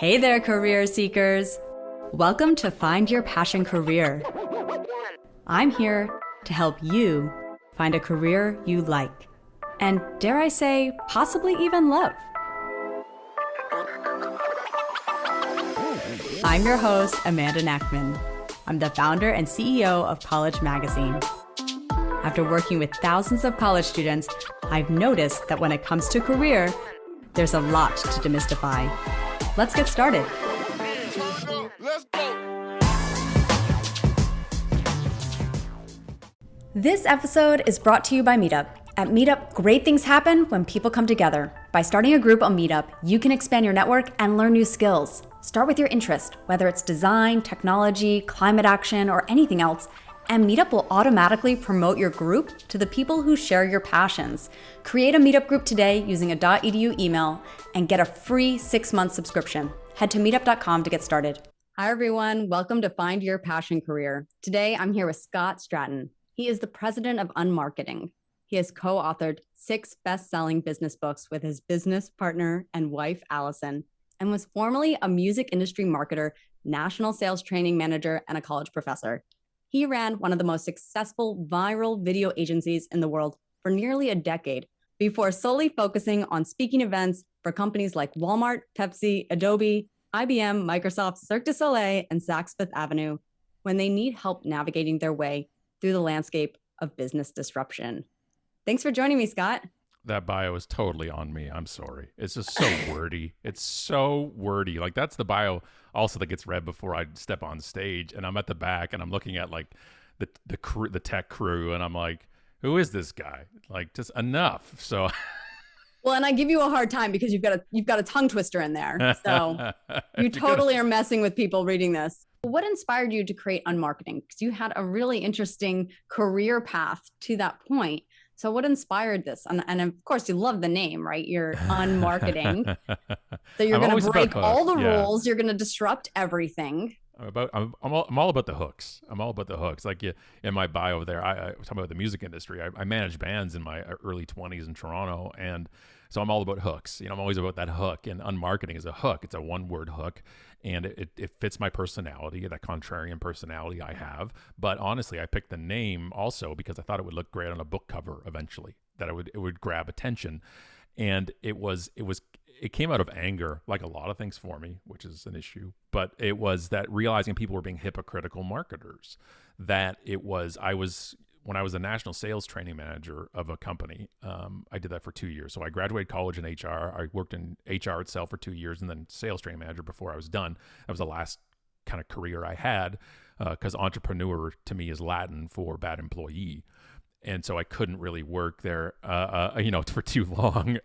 Hey there, career seekers. Welcome to Find Your Passion Career. I'm here to help you find a career you like, and dare I say, possibly even love. I'm your host, Amanda Nachman. I'm the founder and CEO of College Magazine. After working with thousands of college students, I've noticed that when it comes to career, there's a lot to demystify. Let's get started. This episode is brought to you by Meetup. At Meetup, great things happen when people come together. By starting a group on Meetup, you can expand your network and learn new skills. Start with your interest, whether it's design, technology, climate action, or anything else, and Meetup will automatically promote your group to the people who share your passions. Create a Meetup group today using a .edu email and get a free 6-month subscription. Head to meetup.com to get started. Hi, everyone. Welcome to Find Your Passion Career. Today, I'm here with Scott Stratten. He is the president of UnMarketing. He has co-authored 6 best-selling business books with his business partner and wife, Allison, and was formerly a music industry marketer, national sales training manager, and a college professor. He ran one of the most successful viral video agencies in the world for nearly a decade before solely focusing on speaking events for companies like Walmart, Pepsi, Adobe, IBM, Microsoft, Cirque du Soleil, and Saks Fifth Avenue when they need help navigating their way through the landscape of business disruption. Thanks for joining me, Scott. That bio is totally on me. I'm sorry. It's just so wordy. It's so wordy. Like, that's the bio also that gets read before I step on stage, and I'm at the back and I'm looking at like the crew, the tech crew, and I'm like, who is this guy? Like, just enough. So well, and I give you a hard time because you've got a tongue twister in there. So you totally are messing with people reading this. What inspired you to create UnMarketing? Because you had a really interesting career path to that point. So what inspired this? And of course, you love the name, right? You're UnMarketing. So you're going to break all the rules. You're going to disrupt everything. I'm all about the hooks. I'm all about the hooks. Like, in my bio there, I was talking about the music industry. I managed bands in my early 20s in Toronto. And so I'm all about hooks. I'm always about that hook. And UnMarketing is a hook. It's a one-word hook. And it fits my personality, that contrarian personality I have. But honestly, I picked the name also because I thought it would look great on a book cover eventually, that it would grab attention. And it came out of anger, like a lot of things for me, which is an issue. But it was that realizing people were being hypocritical marketers, when I was a national sales training manager of a company, I did that for 2 years. So I graduated college in HR. I worked in HR itself for 2 years and then sales training manager before I was done. That was the last kind of career I had because entrepreneur to me is Latin for bad employee. And so I couldn't really work there, for too long.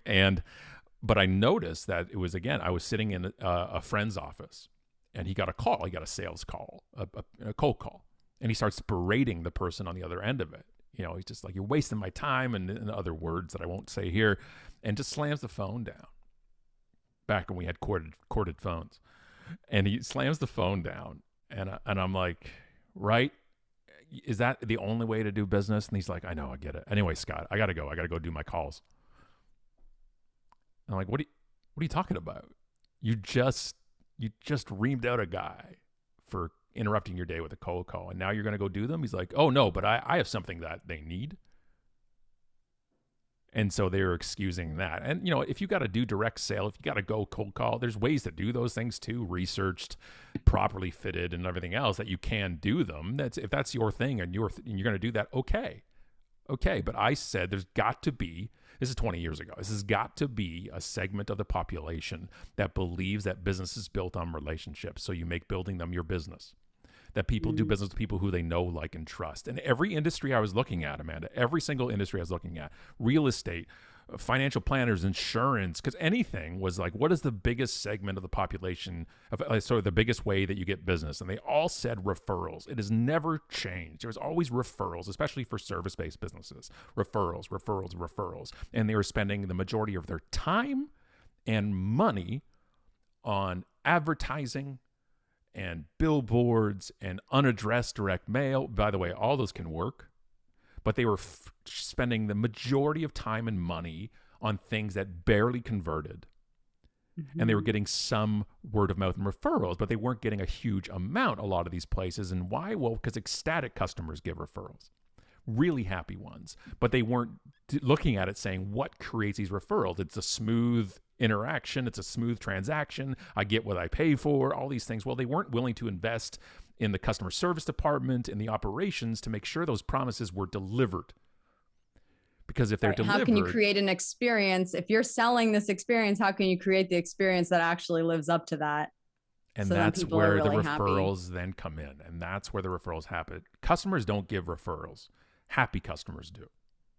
But I noticed that it was, again, I was sitting in a friend's office and he got a call. He got a sales call, a cold call. And he starts berating the person on the other end of it. He's just like, you're wasting my time, and other words that I won't say here, and just slams the phone down. Back when we had corded phones. And he slams the phone down. And I'm like, right? Is that the only way to do business? And he's like, I know, I get it. Anyway, Scott, I got to go. I got to go do my calls. And I'm like, what are you talking about? You just reamed out a guy for interrupting your day with a cold call, and now you're going to go do them? He's like, oh no, but I have something that they need. And so they're excusing that. And if you got to do direct sale, if you got to go cold call, there's ways to do those things too, researched, properly fitted, and everything else that you can do them. If that's your thing and you're going to do that, okay. But I said there's got to be, this is 20 years ago, this has got to be a segment of the population that believes that business is built on relationships. So you make building them your business. That people do business with people who they know, like, and trust. And every industry I was looking at, Amanda, every single industry I was looking at, real estate, financial planners, insurance, because anything was like, what is the biggest segment of the population, sort of the biggest way that you get business? And they all said referrals. It has never changed. There was always referrals, especially for service-based businesses. Referrals. And they were spending the majority of their time and money on advertising and billboards and unaddressed direct mail. By the way, all those can work, but they were spending the majority of time and money on things that barely converted. And they were getting some word of mouth and referrals, but they weren't getting a huge amount a lot of these places. And why? Well, because ecstatic customers give referrals, really happy ones, but they weren't looking at it saying, what creates these referrals? It's a smooth interaction. It's a smooth transaction. I get what I pay for, all these things. Well, they weren't willing to invest in the customer service department, in the operations to make sure those promises were delivered. Because if they're delivered, how can you create an experience? If you're selling this experience, how can you create the experience that actually lives up to that? And so that's where really the referrals then come in. And that's where the referrals happen. Customers don't give referrals. Happy customers do.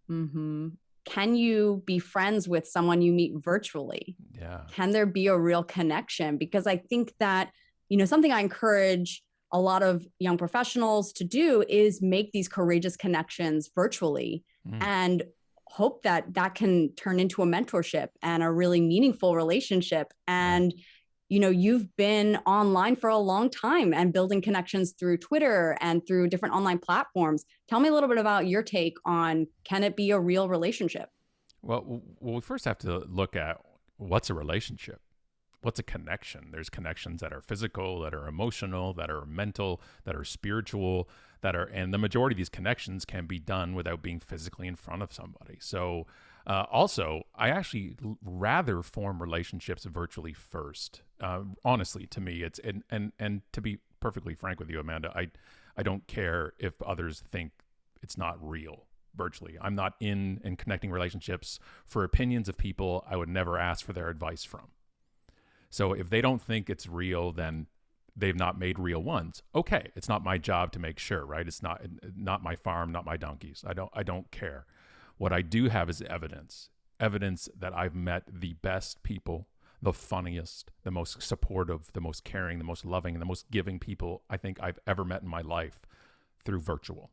Mm-hmm. Can you be friends with someone you meet virtually? Yeah. Can there be a real connection? Because I think that, something I encourage a lot of young professionals to do is make these courageous connections virtually and hope that that can turn into a mentorship and a really meaningful relationship. And, you've been online for a long time and building connections through Twitter and through different online platforms. Tell me a little bit about your take on, can it be a real relationship? Well, we first have to look at what's a relationship. What's a connection? There's connections that are physical, that are emotional, that are mental, that are spiritual, and the majority of these connections can be done without being physically in front of somebody. So also, I actually rather form relationships virtually first. Honestly, to me, it's, and to be perfectly frank with you, Amanda, I don't care if others think it's not real. Virtually, I'm not in and connecting relationships for opinions of people I would never ask for their advice from. So if they don't think it's real, then they've not made real ones. Okay, it's not my job to make sure, right? It's not my farm, not my donkeys. I don't care. What I do have is evidence that I've met the best people, the funniest, the most supportive, the most caring, the most loving, and the most giving people I think I've ever met in my life through virtual,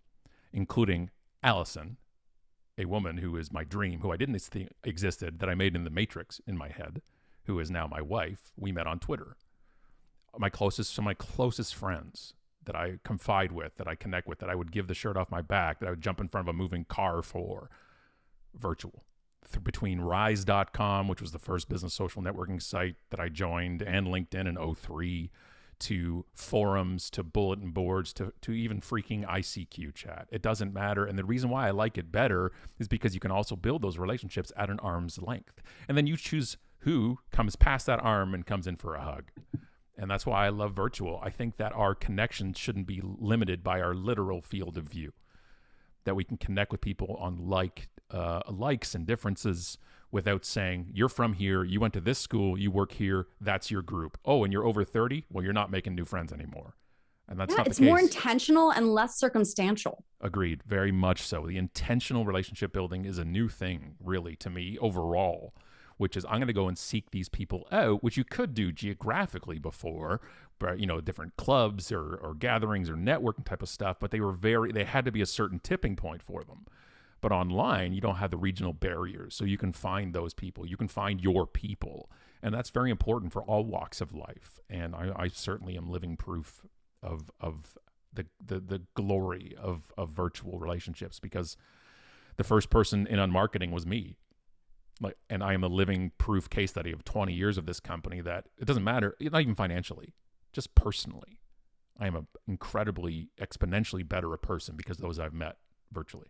including Allison, a woman who is my dream, who I didn't think existed, that I made in the Matrix in my head, who is now my wife. We met on Twitter. Some of my closest friends that I confide with, that I connect with, that I would give the shirt off my back, that I would jump in front of a moving car for, virtual. Between Rise.com, which was the first business social networking site that I joined, and LinkedIn in 2003, to forums, to bulletin boards, to even freaking ICQ chat. It doesn't matter. And the reason why I like it better is because you can also build those relationships at an arm's length. And then you choose who comes past that arm and comes in for a hug. And that's why I love virtual. I think that our connections shouldn't be limited by our literal field of view, that we can connect with people on likes and differences without saying, you're from here, you went to this school, you work here, that's your group. Oh, and you're over 30? Well, you're not making new friends anymore. And that's not the case. It's more intentional and less circumstantial. Agreed. Very much so. The intentional relationship building is a new thing, really, to me, overall, which is I'm going to go and seek these people out, which you could do geographically before, but different clubs or gatherings or networking type of stuff, but they had to be a certain tipping point for them. But online, you don't have the regional barriers, so you can find those people. You can find your people, and that's very important for all walks of life. And I certainly am living proof of the glory of virtual relationships, because the first person in UnMarketing was me. And I am a living proof case study of 20 years of this company, that it doesn't matter, not even financially, just personally. I am an incredibly, exponentially better a person because of those I've met virtually.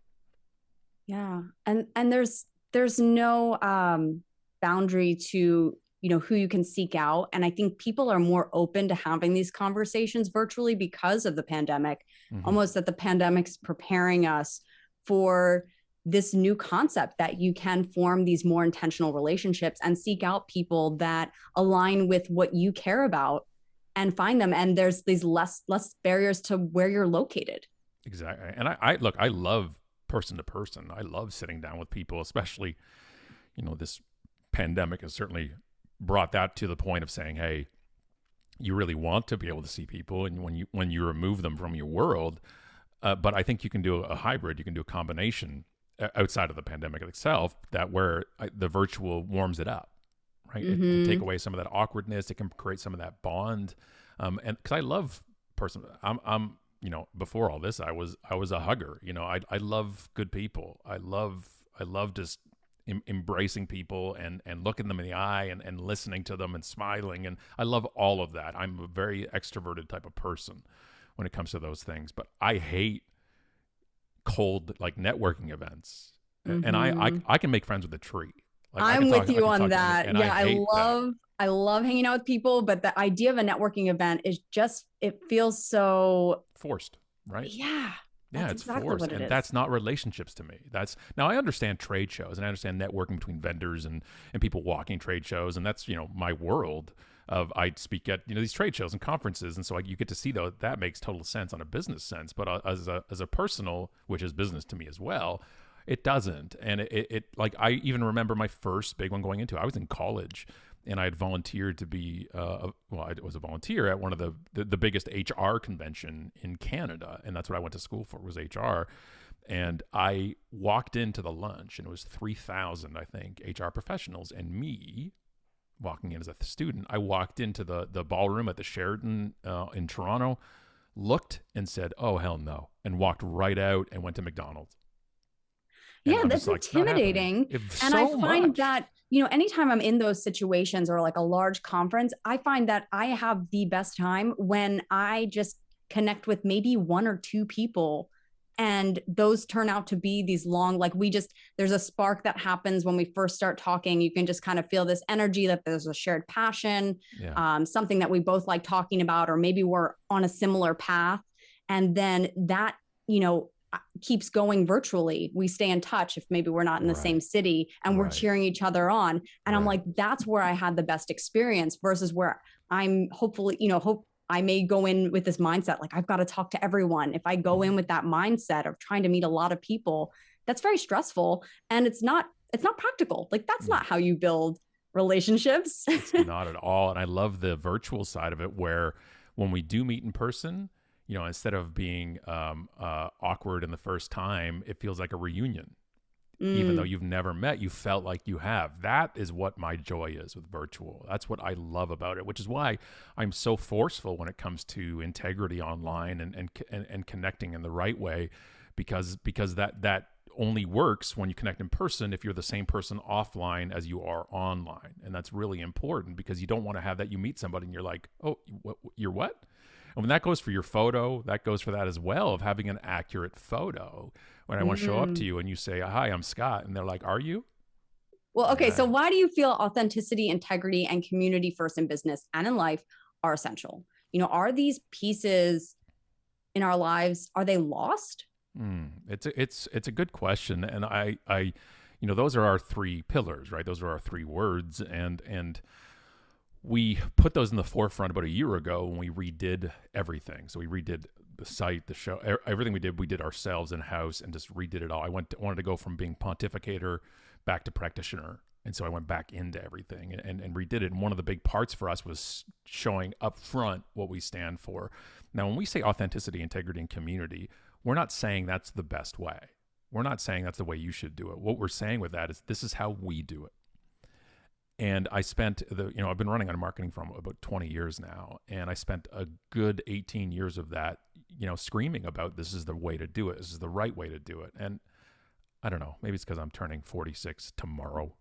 Yeah. And there's no boundary to, who you can seek out. And I think people are more open to having these conversations virtually because of the pandemic, almost that the pandemic's preparing us for this new concept that you can form these more intentional relationships and seek out people that align with what you care about and find them. And there's these less barriers to where you're located. Exactly. And I love person to person. I love sitting down with people, especially, this pandemic has certainly brought that to the point of saying, hey, you really want to be able to see people, and when you remove them from your world. But I think you can do a hybrid, you can do a combination outside of the pandemic itself, that where the virtual warms it up, right? It can take away some of that awkwardness. It can create some of that bond. And because I love I'm before all this, I was a hugger. I love good people. I love just embracing people and looking them in the eye and listening to them and smiling. And I love all of that. I'm a very extroverted type of person when it comes to those things, but I hate cold like networking events. And I can make friends with a tree. Like, I'm with you on that. Yeah, I love hanging out with people, but the idea of a networking event is just, it feels so forced, right? Yeah. Yeah, it's exactly forced. And that's not relationships to me. Now I understand trade shows and I understand networking between vendors and people walking trade shows. And that's, my world of, I speak at, these trade shows and conferences. And so you get to see that makes total sense on a business sense, but as a personal, which is business to me as well, it doesn't. And it like, I even remember my first big one going into, I was in college and I had volunteered to be, I was a volunteer at one of the biggest HR convention in Canada. And that's what I went to school for, was HR. And I walked into the lunch and it was 3,000, I think, HR professionals. And me walking in as a student, I walked into the ballroom at the Sheraton in Toronto, looked and said, oh, hell no. And walked right out and went to McDonald's. Yeah, that's intimidating. And I find that, anytime I'm in those situations or like a large conference, I find that I have the best time when I just connect with maybe one or two people. And those turn out to be these long, there's a spark that happens when we first start talking. You can just kind of feel this energy that there's a shared passion, something that we both like talking about, or maybe we're on a similar path. And then that, keeps going virtually. We stay in touch if maybe we're not in the same city and we're cheering each other on. And I'm like, that's where I had the best experience versus where I'm hopefully, I may go in with this mindset, like I've got to talk to everyone. If I go in with that mindset of trying to meet a lot of people, that's very stressful and it's not practical. Like that's not how you build relationships. It's not at all. And I love the virtual side of it where when we do meet in person, instead of being awkward in the first time, it feels like a reunion. Even though you've never met, you felt like you have. That is what my joy is with virtual. That's what I love about it, which is why I'm so forceful when it comes to integrity online and connecting in the right way, because that only works when you connect in person if you're the same person offline as you are online. And that's really important because you don't want to have that you meet somebody and you're like, oh, you're what? And when that goes for your photo, that goes for that as well, of having an accurate photo. When I want to show up to you and you say, hi, I'm Scott. And they're like, are you? Well, okay. So why do you feel authenticity, integrity, and community first in business and in life are essential? Are these pieces in our lives, are they lost? It's a good question. And I those are our three pillars, right? Those are our three words. And we put those in the forefront about a year ago when we redid everything. So we redid the site, the show, everything we did ourselves in-house and just redid it all. I wanted to go from being pontificator back to practitioner. And so I went back into everything and redid it. And one of the big parts for us was showing up front what we stand for. Now, when we say authenticity, integrity, and community, we're not saying that's the best way. We're not saying that's the way you should do it. What we're saying with that is this is how we do it. And I spent I've been running UnMarketing for about 20 years now. And I spent a good 18 years of that, screaming about this is the way to do it. This is the right way to do it. And I don't know, maybe it's because I'm turning 46 tomorrow.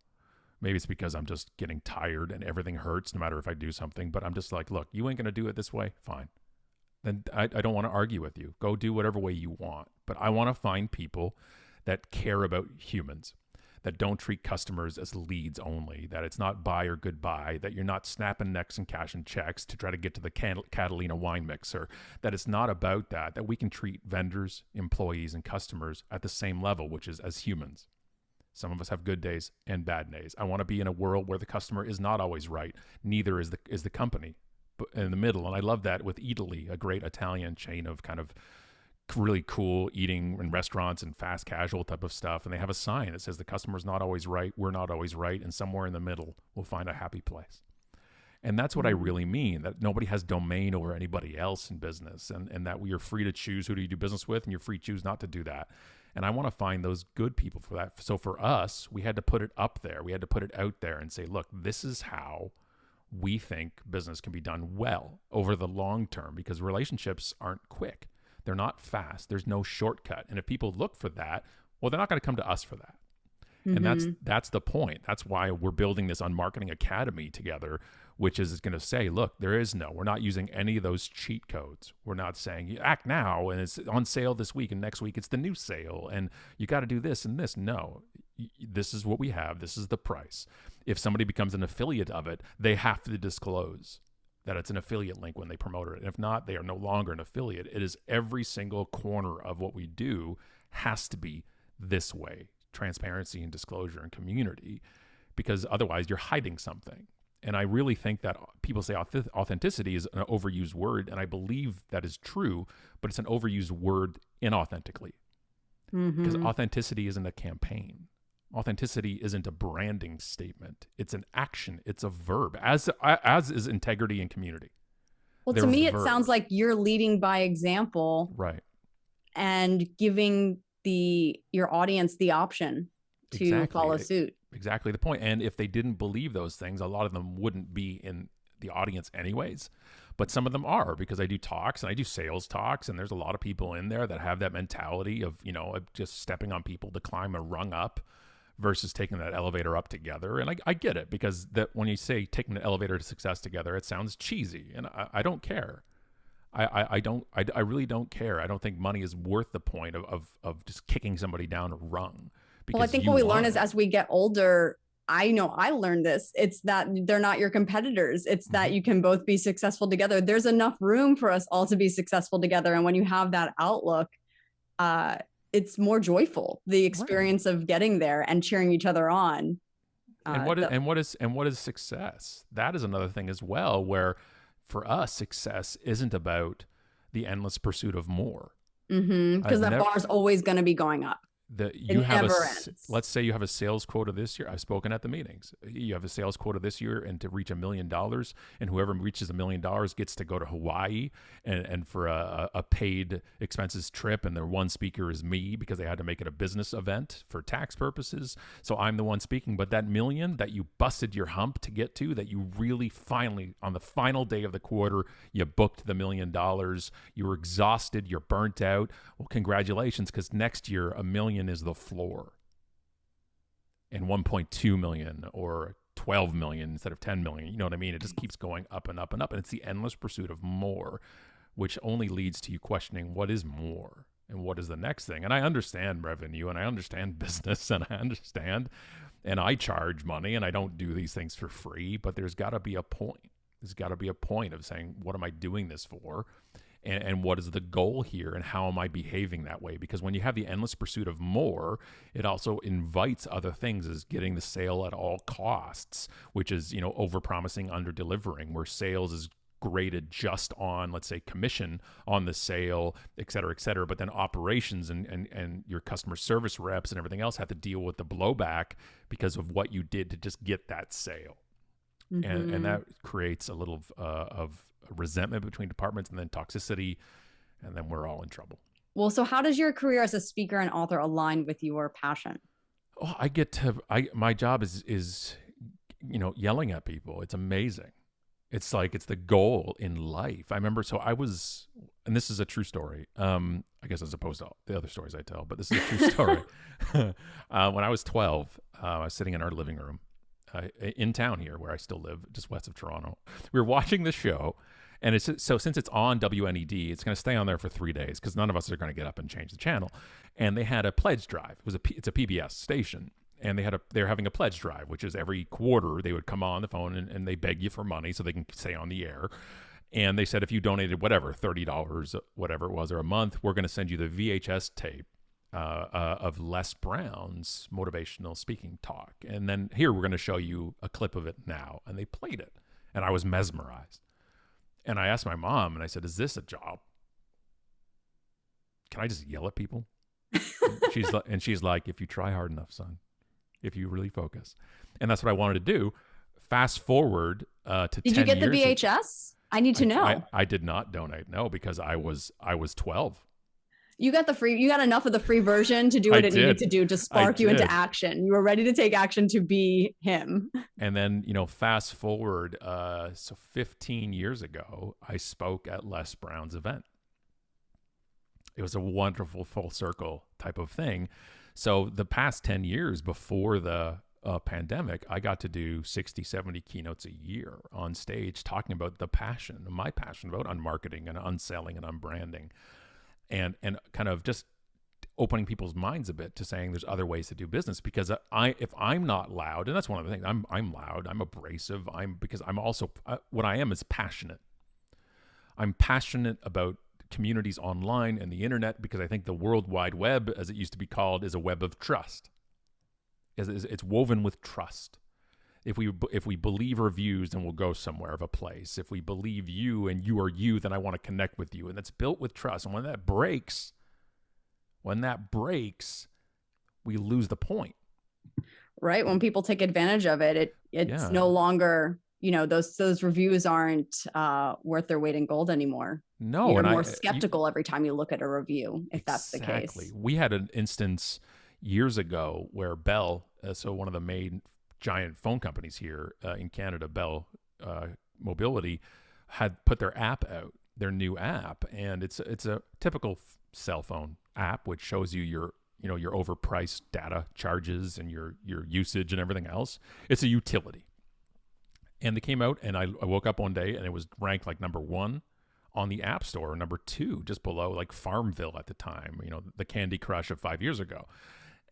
Maybe it's because I'm just getting tired and everything hurts no matter if I do something. But I'm just like, look, you ain't going to do it this way. Fine. Then I don't want to argue with you. Go do whatever way you want. But I want to find people that care about humans, that don't treat customers as leads only, that it's not buy or goodbye, that you're not snapping necks and cashing checks to try to get to the Catalina wine mixer, that it's not about that we can treat vendors, employees, and customers at the same level, which is as humans. Some of us have good days and bad days. I want to be in a world where the customer is not always right. Neither is the company, but in the middle. And I love that with Italy, a great Italian chain of kind of really cool eating in restaurants and fast casual type of stuff. And they have a sign that says the customer's not always right. We're not always right. And somewhere in the middle, we'll find a happy place. And that's what I really mean, that nobody has domain over anybody else in business, and that we are free to choose who do you do business with, and you're free to choose not to do that. And I want to find those good people for that. So for us, we had to put it up there. We had to put it out there and say, look, this is how we think business can be done well over the long term, because relationships aren't quick. They're not fast. There's no shortcut. And if people look for that, well, they're not going to come to us for that. And that's the point. That's why we're building this UnMarketing Academy together, which is going to say, look, we're not using any of those cheat codes. We're not saying you act now and it's on sale this week and next week it's the new sale and you got to do this and this. No, this is what we have. This is the price. If somebody becomes an affiliate of it, they have to disclose that it's an affiliate link when they promote it. And if not, they are no longer an affiliate. It is every single corner of what we do has to be this way. Transparency and disclosure and community, because otherwise you're hiding something. And I really think that people say authenticity is an overused word, and I believe that is true, but it's an overused word inauthentically. Because authenticity isn't a campaign. Authenticity isn't a branding statement. It's an action. It's a verb, as is integrity and community. Well, to me, it sounds like you're leading by example, right? And giving your audience the option to follow suit. Exactly the point. And if they didn't believe those things, a lot of them wouldn't be in the audience anyways. But some of them are, because I do talks and I do sales talks, and there's a lot of people in there that have that mentality of, of just stepping on people to climb a rung up versus taking that elevator up together. And I get it, because that when you say taking the elevator to success together, it sounds cheesy, and I don't care. I really don't care. I don't think money is worth the point of just kicking somebody down a rung. Well, I think what we learn is, as we get older, I know I learned this. It's that they're not your competitors. It's that you can both be successful together. There's enough room for us all to be successful together. And when you have that outlook, it's more joyful, the experience of getting there and cheering each other on. And what is success? That is another thing as well, where for us, success isn't about the endless pursuit of more. Because that bar is always going to be going up. Let's say you have a sales quota this year. I've spoken at the meetings. You have a sales quota this year, and to reach $1 million, and whoever reaches $1 million gets to go to Hawaii and for a paid expenses trip, and their one speaker is me, because they had to make it a business event for tax purposes. So I'm the one speaking. But that million that you busted your hump to get to, that you really finally, on the final day of the quarter, you booked the $1 million. You were exhausted. You're burnt out. Well, congratulations, because next year $1 million is the floor, and 1.2 million or 12 million instead of 10 million. You know what I mean? It just keeps going up and up and up, and it's the endless pursuit of more, which only leads to you questioning what is more and what is the next thing. And I understand revenue, and I understand business, and I charge money, and I don't do these things for free, but there's got to be a point. There's got to be a point of saying, what am I doing this for? And what is the goal here, and how am I behaving that way? Because when you have the endless pursuit of more, it also invites other things, as getting the sale at all costs, which is, over-promising, under-delivering, where sales is graded just on, let's say, commission on the sale, et cetera, but then operations and your customer service reps and everything else have to deal with the blowback because of what you did to just get that sale. And that creates a little of resentment between departments, and then toxicity, and then we're all in trouble. Well, so how does your career as a speaker and author align with your passion? Oh, my job is yelling at people. It's amazing. It's like, it's the goal in life. I remember, and this is a true story, I guess, as opposed to the other stories I tell, but this is a true story. When I was 12, I was sitting in our living room in town here, where I still live, just west of Toronto. We were watching the show, and since it's on WNED, it's going to stay on there for 3 days, because none of us are going to get up and change the channel. And they had a pledge drive. It's a PBS station, and they're having a pledge drive, which is every quarter they would come on the phone and they beg you for money so they can stay on the air. And they said, if you donated whatever, $30, whatever it was, or a month, we're going to send you the VHS tape of Les Brown's motivational speaking talk. And then here, we're going to show you a clip of it now. And they played it, and I was mesmerized. And I asked my mom, and I said, is this a job? Can I just yell at people? She's like, if you try hard enough, son, if you really focus. And that's what I wanted to do. Fast forward to 10 years. Did you get the VHS? I need to know. I did not donate, no, because I was 12. You got enough of the free version to do what it needed to do to spark you into action. You were ready to take action to be him. And then, fast forward, 15 years ago, I spoke at Les Brown's event. It was a wonderful full circle type of thing. So the past 10 years before the pandemic, I got to do 60, 70 keynotes a year on stage talking about my passion about unmarketing and unselling and unbranding, and kind of just opening people's minds a bit to saying there's other ways to do business. Because if I'm not loud, and that's one of the things, I'm loud, I'm abrasive, because I'm also, what I am is passionate. I'm passionate about communities online and the internet, because I think the World Wide Web, as it used to be called, is a web of trust. It's woven with trust. If we believe reviews, then we'll go somewhere of a place. If we believe you and you are you, then I want to connect with you. And that's built with trust. And when that breaks, we lose the point. Right. When people take advantage of it, it's no longer, those reviews aren't worth their weight in gold anymore. No. You're more skeptical every time you look at a review, if that's the case. Exactly. We had an instance years ago where Bell, so one of the main giant phone companies here in Canada, Bell Mobility, had put their app out, their new app, and it's a typical cell phone app which shows you your overpriced data charges and your usage and everything else. It's a utility. And they came out, and I woke up one day and it was ranked like number 1 on the App Store, number 2 just below like Farmville at the time, the Candy Crush of 5 years ago.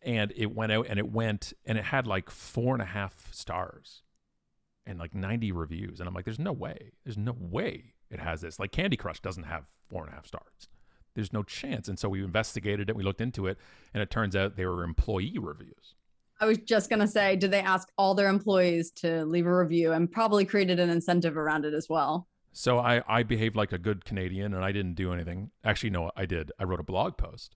And it went out and it had like 4.5 stars and like 90 reviews. And I'm like, there's no way it has this. Like Candy Crush doesn't have 4.5 stars. There's no chance. And so we investigated it. We looked into it, and it turns out they were employee reviews. I was just going to say, did they ask all their employees to leave a review, and probably created an incentive around it as well? So I behaved like a good Canadian, and I didn't do anything. Actually, no, I did. I wrote a blog post.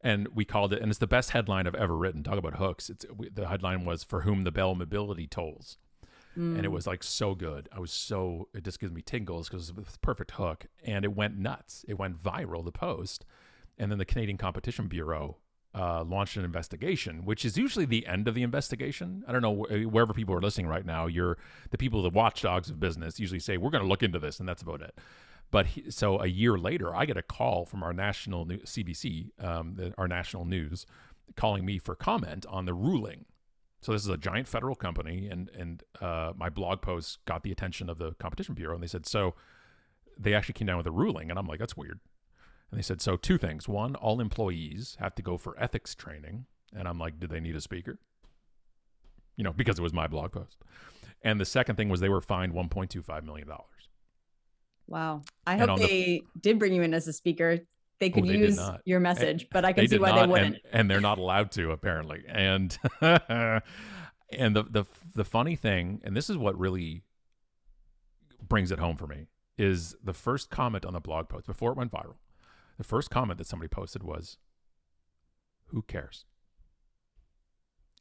And we called it, and it's the best headline I've ever written. Talk about hooks. The headline was "For Whom the Bell Mobility Tolls." And it was like so good. It just gives me tingles because it's a perfect hook. And it went nuts. It went viral, the post. And then the Canadian Competition Bureau launched an investigation, which is usually the end of the investigation. I don't know, wherever people are listening right now, the people, the watchdogs of business, usually say, we're going to look into this, and that's about it. But so a year later, I get a call from our national CBC, our national news, calling me for comment on the ruling. So this is a giant federal company, and my blog post got the attention of the Competition Bureau, and they said, so they actually came down with a ruling, and I'm like, that's weird. And they said, so 2 things. 1, all employees have to go for ethics training, and I'm like, do they need a speaker? Because it was my blog post. And the second thing was they were fined $1.25 million. Wow. I hope they did bring you in as a speaker. They could use your message, but I can see why they wouldn't. And they're not allowed to, apparently. And and the funny thing, and this is what really brings it home for me, is the first comment on the blog post before it went viral. The first comment that somebody posted was, "Who cares?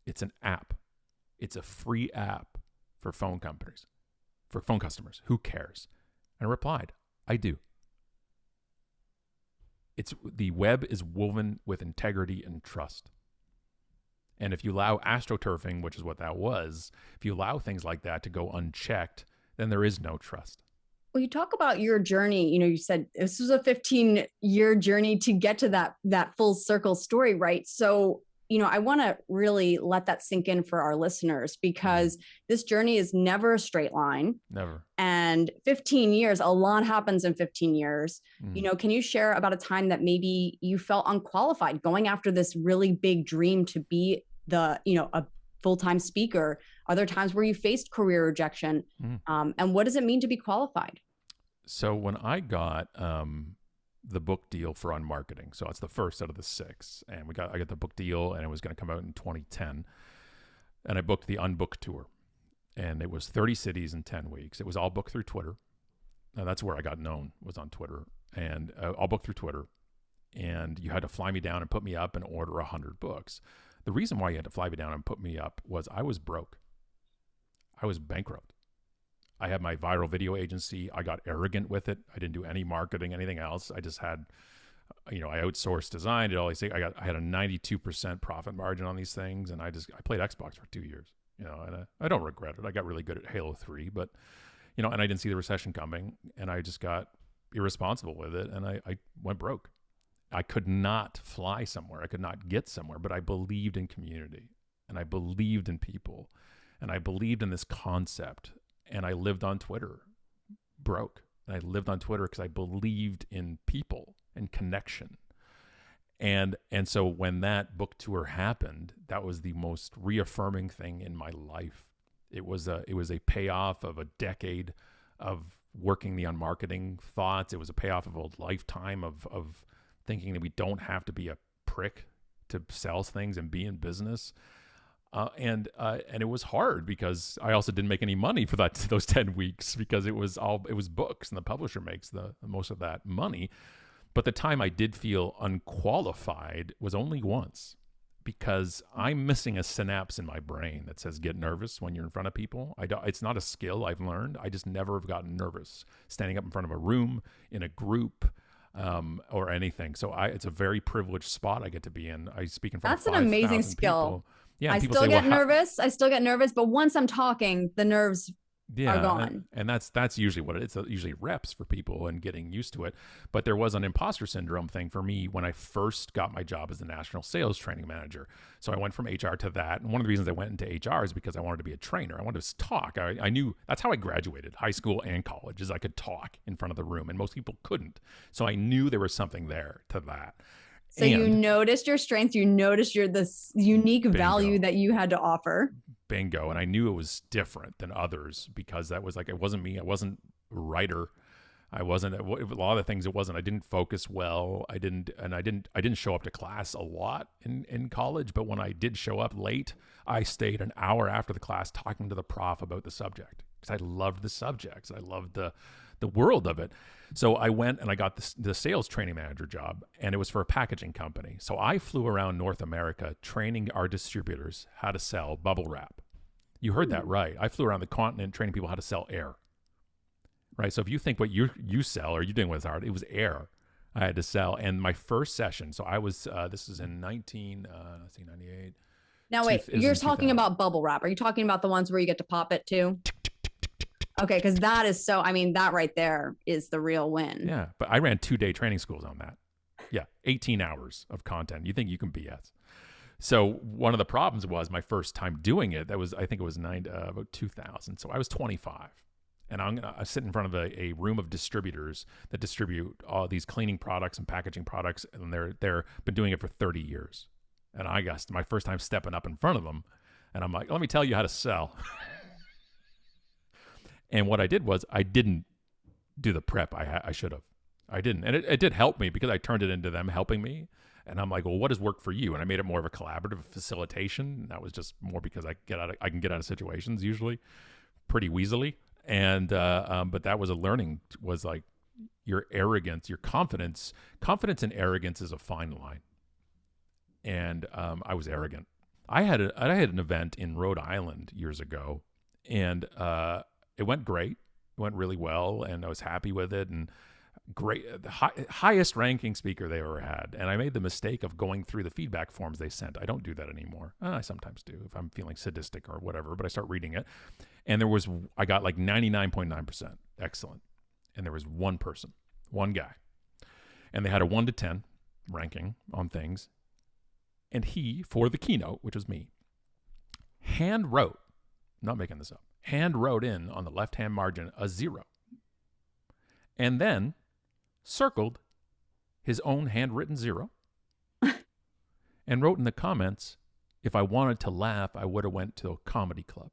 It's an app. It's a free app for phone companies, for phone customers. Who cares?" And I replied, "I do. The web is woven with integrity and trust. And if you allow astroturfing, which is what that was, if you allow things like that to go unchecked, then there is no trust." Well, you talk about your journey. You said this was a 15-year journey to get to that full circle story, right? So, I want to really let that sink in for our listeners, because this journey is never a straight line. Never. And 15 years, a lot happens in 15 years. Can you share about a time that maybe you felt unqualified going after this really big dream to be a full-time speaker? Are there times where you faced career rejection? And what does it mean to be qualified? So when I got the book deal for UnMarketing, so it's the first out of the 6, and I got the book deal, and it was going to come out in 2010, and I booked the Unbooked tour, and it was 30 cities in 10 weeks. It was all booked through Twitter, and that's where I got known, was on Twitter, and all booked through Twitter, and you had to fly me down and put me up and order 100 books. The reason why you had to fly me down and put me up was I was broke. I was bankrupt. I had my viral video agency. I got arrogant with it. I didn't do any marketing, anything else. I just had, I outsourced design. Did all these things. I had a 92% profit margin on these things, and I played Xbox for 2 years. And I don't regret it. I got really good at Halo 3, but and I didn't see the recession coming, and I just got irresponsible with it, and I went broke. I could not fly somewhere. I could not get somewhere, but I believed in community, and I believed in people, and I believed in this concept. And I lived on Twitter broke. And I lived on Twitter because I believed in people and connection. And so when that book tour happened, that was the most reaffirming thing in my life. It was a payoff of a decade of working the UnMarketing thoughts. It was a payoff of a lifetime of thinking that we don't have to be a prick to sell things and be in business. And it was hard because I also didn't make any money for those 10 weeks because it was books, and the publisher makes the most of that money. But the time I did feel unqualified was only once, because I'm missing a synapse in my brain that says get nervous when you're in front of people. It's not a skill I've learned. I just never have gotten nervous standing up in front of a room, in a group, or anything. So it's a very privileged spot I get to be in. I speak in front of 5,000 That's an amazing skill. people. Yeah, I still get nervous. I still get nervous, but once I'm talking, the nerves are gone. And that's usually what it's usually reps for people and getting used to it. But there was an imposter syndrome thing for me when I first got my job as the national sales training manager. So I went from HR to that. And one of the reasons I went into HR is because I wanted to be a trainer. I wanted to talk. I knew that's how I graduated high school and college, is I could talk in front of the room, and most people couldn't. So I knew there was something there to that. So you noticed your strength, you noticed this unique value that you had to offer. Bingo. And I knew it was different than others because that was like, it wasn't me. I wasn't a writer. I wasn't a lot of the things. It wasn't. I didn't focus well. I didn't show up to class a lot in college. But when I did show up late, I stayed an hour after the class talking to the prof about the subject because I loved the subjects. I loved the world of it. So I went and I got the sales training manager job, and it was for a packaging company. So I flew around North America training our distributors how to sell bubble wrap. You heard that right. I flew around the continent training people how to sell air. Right? So if you think what you sell or you're doing was hard, it was air I had to sell. And my first session, so I was, this is in 1998. Now wait, you're talking about bubble wrap. Are you talking about the ones where you get to pop it too? Okay, because that is that right there is the real win. Yeah, but I ran 2-day training schools on that. Yeah, 18 hours of content. You think you can BS. So one of the problems was my first time doing it, I think it was about 2000. So I was 25. And I sit in front of a room of distributors that distribute all these cleaning products and packaging products, and they're been doing it for 30 years. And I guess my first time stepping up in front of them, and I'm like, let me tell you how to sell. And what I did was I didn't do the prep I should have. I didn't. And it did help me because I turned it into them helping me. And I'm like, well, what has worked for you? And I made it more of a collaborative facilitation. That was just more because I can get out of situations usually pretty weaselly. And but that was a learning, was like your arrogance, your confidence. Confidence and arrogance is a fine line. And I was arrogant. I had an event in Rhode Island years ago, and it went great. It went really well, and I was happy with it. And great, highest ranking speaker they ever had. And I made the mistake of going through the feedback forms they sent. I don't do that anymore. I sometimes do if I'm feeling sadistic or whatever, but I start reading it. And I got like 99.9% excellent. And there was one person, one guy. And they had a 1 to 10 ranking on things. And he, for the keynote, which was me, hand wrote, not making this up, hand wrote in on the left-hand margin a 0. And then circled his own handwritten 0 and wrote in the comments, if I wanted to laugh, I would have went to a comedy club.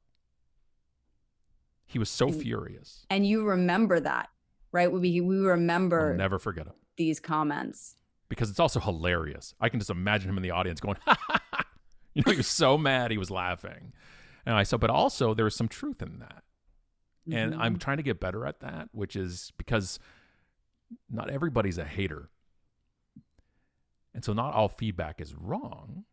He was so furious. And you remember that, right? We remember. I'll never forget it. These comments. Because it's also hilarious. I can just imagine him in the audience going, ha, ha, ha. He was so mad he was laughing. And I said, but also there was some truth in that. Mm-hmm. And I'm trying to get better at that, which is because not everybody's a hater. And so not all feedback is wrong,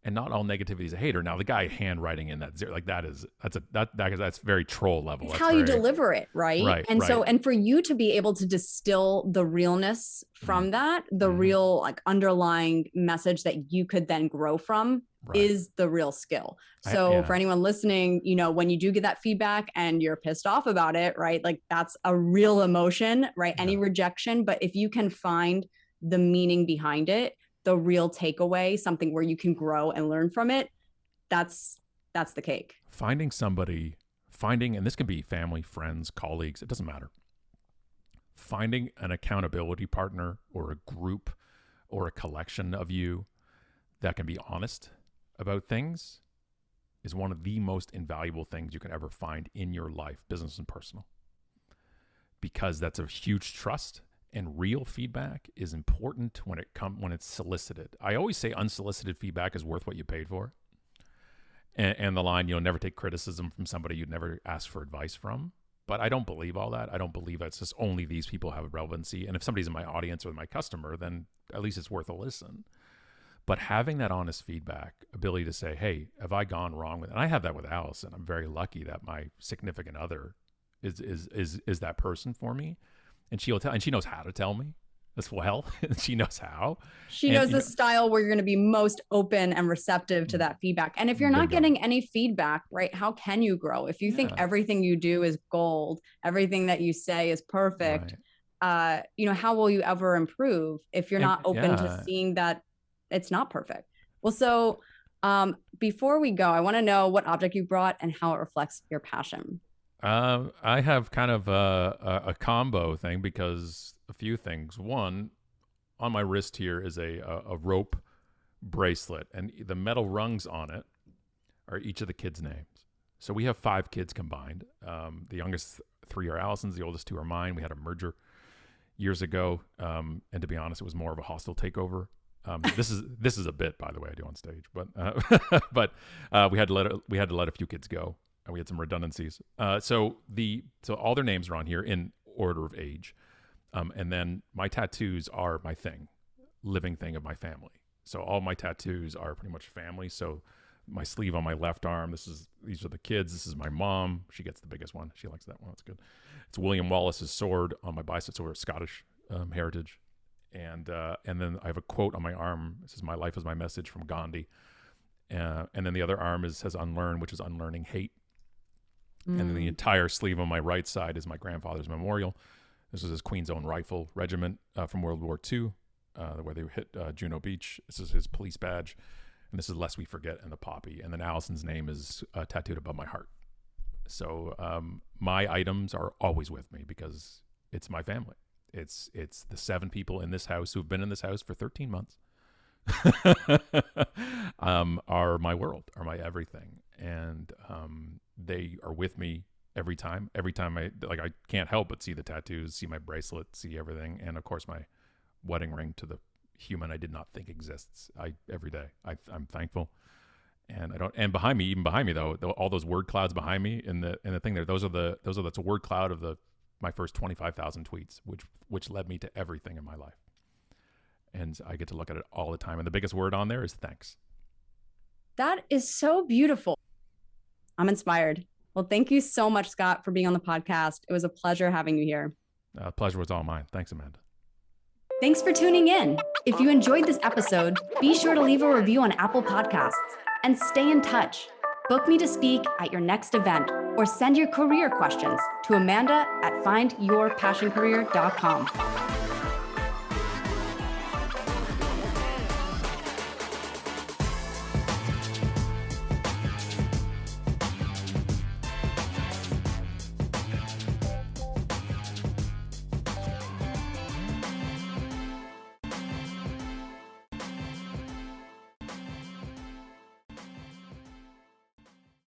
and not all negativity is a hater. Now the guy handwriting in that 0, like that's very troll level. It's how you deliver it, right? Right. And right. so, and for you to be able to distill the realness from that, the real like underlying message that you could then grow from is the real skill. So for anyone listening, when you do get that feedback and you're pissed off about it, right? Like that's a real emotion, right? Any rejection, but if you can find the meaning behind it, the real takeaway, something where you can grow and learn from it, that's the cake. Finding, and this can be family, friends, colleagues, it doesn't matter. Finding an accountability partner or a group or a collection of you that can be honest about things is one of the most invaluable things you can ever find in your life, business and personal. Because that's a huge trust, and real feedback is important when it's solicited. I always say unsolicited feedback is worth what you paid for. And the line, never take criticism from somebody you'd never ask for advice from. But I don't believe all that. I don't believe that's just only these people have relevancy. And if somebody's in my audience or my customer, then at least it's worth a listen. But having that honest feedback, ability to say, hey, have I gone wrong with it? And I have that with Allison. I'm very lucky that my significant other is that person for me. And she'll tell, and she knows how to tell me as well. She knows how. She knows the style where you're going to be most open and receptive to that feedback. And if you're not getting any feedback, right, how can you grow? If you think everything you do is gold, everything that you say is perfect, how will you ever improve if you're not open to seeing that it's not perfect? Well, so before we go, I want to know what object you brought and how it reflects your passion. I have kind of a combo thing, because a few things. One, on my wrist here is a rope bracelet, and the metal rungs on it are each of the kids' names. So we have 5 kids combined. The youngest 3 are Allison's, the oldest 2 are mine. We had a merger years ago, and to be honest, it was more of a hostile takeover. This is a bit, by the way, I do on stage, but we had to let a few kids go. We had some redundancies. So all their names are on here in order of age. And then my tattoos are my living thing of my family. So all my tattoos are pretty much family. So my sleeve on my left arm, these are the kids. This is my mom. She gets the biggest one. She likes that one. That's good. It's William Wallace's sword on my bicep. So we're Scottish heritage. And then I have a quote on my arm. It says, "My life is my message," from Gandhi. And then the other arm says "unlearn," which is unlearning hate. And then the entire sleeve on my right side is my grandfather's memorial. This is his Queen's Own Rifle Regiment from World War II, where they hit Juno Beach. This is his police badge. And this is "Lest We Forget" and the poppy. And then Allison's name is tattooed above my heart. So my items are always with me because it's my family. It's the 7 people in this house who've been in this house for 13 months are my world, are my everything. And they are with me every time I can't help but see the tattoos, see my bracelet, see everything. And of course my wedding ring to the human I did not think exists. Every day I'm thankful. And and behind me though, all those word clouds behind me in the thing there, that's a word cloud of my first 25,000 tweets, which led me to everything in my life. And I get to look at it all the time. And the biggest word on there is thanks. That is so beautiful. I'm inspired. Well, thank you so much, Scott, for being on the podcast. It was a pleasure having you here. Pleasure was all mine. Thanks, Amanda. Thanks for tuning in. If you enjoyed this episode, be sure to leave a review on Apple Podcasts and stay in touch. Book me to speak at your next event or send your career questions to Amanda@findyourpassioncareer.com.